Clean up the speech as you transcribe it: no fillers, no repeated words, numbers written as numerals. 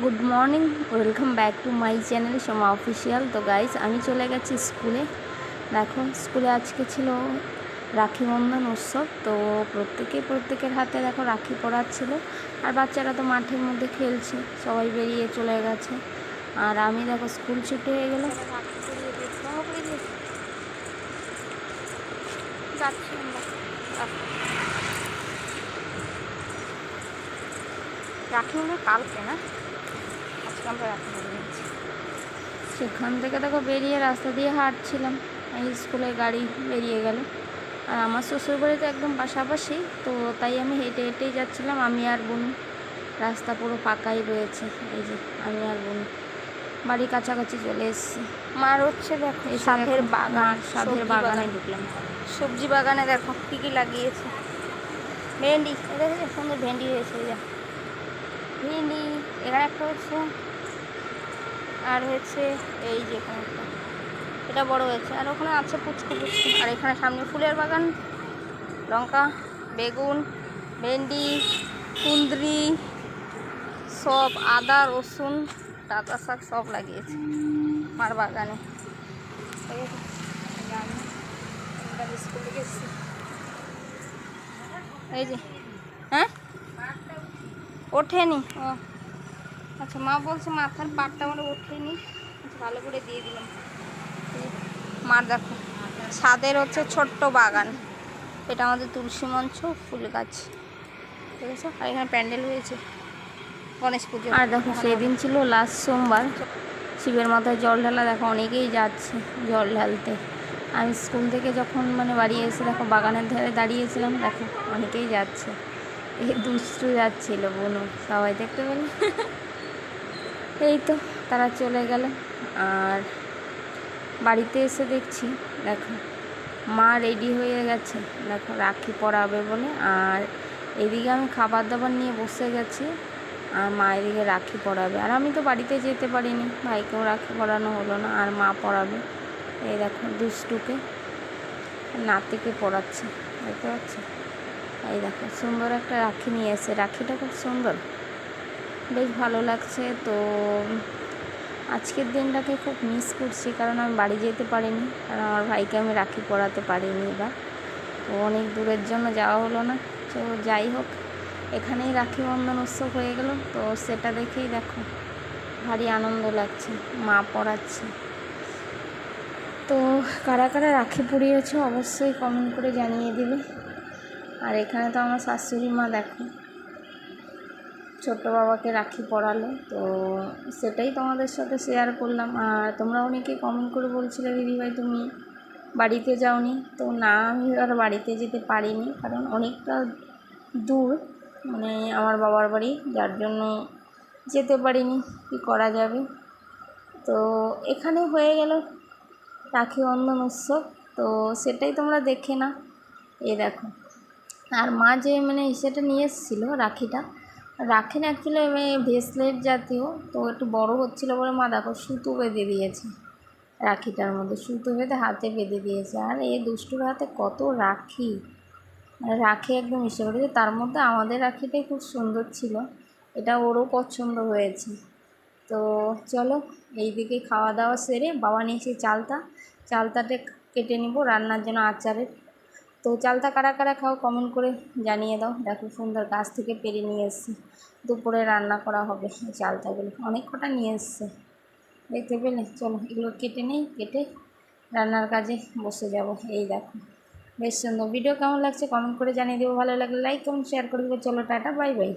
Good morning, welcome back to my channel Soma official. তো guys, আমি চলে গেছি স্কুলে। দেখো, স্কুলে আজকে ছিল রাখি বন্ধন উৎসব। তো প্রত্যেকের হাতে দেখো রাখি পরাচ্ছিল। আর বাচ্চারা তো মাঠের মধ্যে খেলছে, সবাই বেরিয়ে চলে গেছে। আর আমি দেখো স্কুল ছুটি হয়ে গেল, যাচ্ছি রাখি মনে কালকে না, আজকে আমরা রাখি পরে নিচ্ছি। সেখান থেকে দেখো বেরিয়ে রাস্তা দিয়ে হাঁটছিলাম, এই স্কুলের গাড়ি বেরিয়ে গেল। আর আমার শ্বশুরবাড়ি তো একদম পাশাপাশি, তো তাই আমি হেঁটে হেঁটেই যাচ্ছিলাম, আমি আর বোনু। রাস্তা পুরো ফাঁকাই রয়েছে। এই যে আমি আর বোনু বাড়ি কাছাকাছি চলে এসেছি। মার হচ্ছে দেখো সাধের বাগান, সাধের বাগানে ঢুকলাম। সবজি বাগানে দেখো কী কী লাগিয়েছে। ভেন্ডি, দেখো সুন্দর ভেন্ডি হয়েছে। ভেন্ডি এখানে একটা হচ্ছে, আর হচ্ছে এই যে এখানে একটা, এটা বড় হয়েছে। আর ওখানে আছে পুচকু। আর এখানে সামনে ফুলের বাগান, লঙ্কা, বেগুন, ভেন্ডি, কুঁদরি, সব আদা, রসুন, ডাঁটা শাক সব লাগিয়েছে আমার বাগানে। আমি স্কুল থেকে এসেছি। এই যে হ্যাঁ ওঠেনি। ও আচ্ছা, মা বলছে মাথার পাটটা আমার ওঠেনি। আচ্ছা, ভালো করে দিয়ে দিলাম। মার দেখো ছাদের হচ্ছে ছোট্ট বাগান, এটা আমাদের তুলসী মঞ্চ, ফুল গাছ, ঠিক আছে। আর এখানে প্যান্ডেল হয়েছে গণেশ পুজো। আর দেখো সেদিন ছিল লাস্ট সোমবার, শিবের মাথায় জল ঢালা। দেখো অনেকেই যাচ্ছে জল ঢালতে। আমি স্কুল থেকে যখন বাড়ি এসে দেখো বাগানের ধারে দাঁড়িয়েছিলাম, দেখো অনেকেই যাচ্ছে। এই দুষ্টু যাচ্ছিল বোনু, সবাই দেখতে পেলে। এই তো তারা চলে গেল। আর বাড়িতে এসে দেখছি দেখো মা রেডি হয়ে গেছে, দেখো রাখি পরাবে বলে। আর এদিকে আমি খাবার দাবার নিয়ে বসে গেছি, আর মা এদিকে রাখি পরাবে। আর আমি তো বাড়িতে যেতে পারিনি, ভাইকেও রাখি পরানো হলো না, আর মা পরাবে। এই দেখো দুষ্টুকে নাতিকে পরাচ্ছে, দেখতে পাচ্ছি। এই দেখো সুন্দর একটা রাখি নিয়ে এসে, রাখিটা খুব সুন্দর, বেশ ভালো লাগছে। তো আজকের দিনটাকে খুব মিস করছি, কারণ আমি বাড়ি যেতে পারিনি, কারণ আমার ভাইকে আমি রাখি পরাতে পারিনি। এবার অনেক দূরের জন্য যাওয়া হলো না। তো যাই হোক, এখানেই রাখি বন্ধন উৎসব হয়ে গেল। তো সেটা দেখেই দেখো ভারী আনন্দ লাগছে, মা পরাচ্ছে। তো কারা কারা রাখি পরিয়েছ অবশ্যই কমেন্ট করে জানিয়ে দিবে। আর এখানে তো আমার শাশুড়ি মা দেখো ছোট্ট বাবাকে রাখি পরালো, তো সেটাই তোমাদের সাথে শেয়ার করলাম। আর তোমরা অনেকেই কমেন্ট করে বলছিলে দিদিভাই তুমি বাড়িতে যাওনি। তো না, আমি আর বাড়িতে যেতে পারিনি, কারণ অনেকটা দূর আমার বাবার বাড়ি, যার জন্য যেতে পারিনি। কী করা যাবে। তো এখানে হয়ে গেল রাখি বন্ধন উৎসব, তো সেটাই তোমরা দেখে না। এই দেখো, আর মা যে সেটা নিয়ে এসেছিলো রাখিটা, রাখি না অ্যাকচুয়ালি ভেসলেট জাতীয়, তো একটু বড় হচ্ছিলো বলে মা দেখো সুতো বেঁধে দিয়েছে, রাখিটার মধ্যে সুতো বেঁধে হাতে বেঁধে দিয়েছে। আর এই দুষ্টুর হাতে কত রাখি, রাখি একদম ইসে করেছে। তার মধ্যে আমাদের রাখিটাই খুব সুন্দর ছিল, এটা ওরও পছন্দ হয়েছে। তো চলো এইদিকে খাওয়া দাওয়া সেরে বাবা নিয়েছি চালতাটা কেটে নিব রান্নার জন্য আচারের। তো চালতা কারা কারা খাও কমেন্ট করে জানিয়ে দাও। দেখো সুন্দর গাছ থেকে পেরে নিয়ে এসছে, দুপুরে রান্না করা হবে। এই চালতাগুলো অনেক কটা নিয়ে এসছে, দেখতে পেলে। চলো এগুলো কেটে নেই, কেটে রান্নার কাজে বসে যাব। এই দেখো বেশ সুন্দর। ভিডিও কেমন লাগছে কমেন্ট করে জানিয়ে দেবো, ভালো লাগলে লাইক কমেন্ট শেয়ার করে দেবো। চলো টাটা, বাই বাই।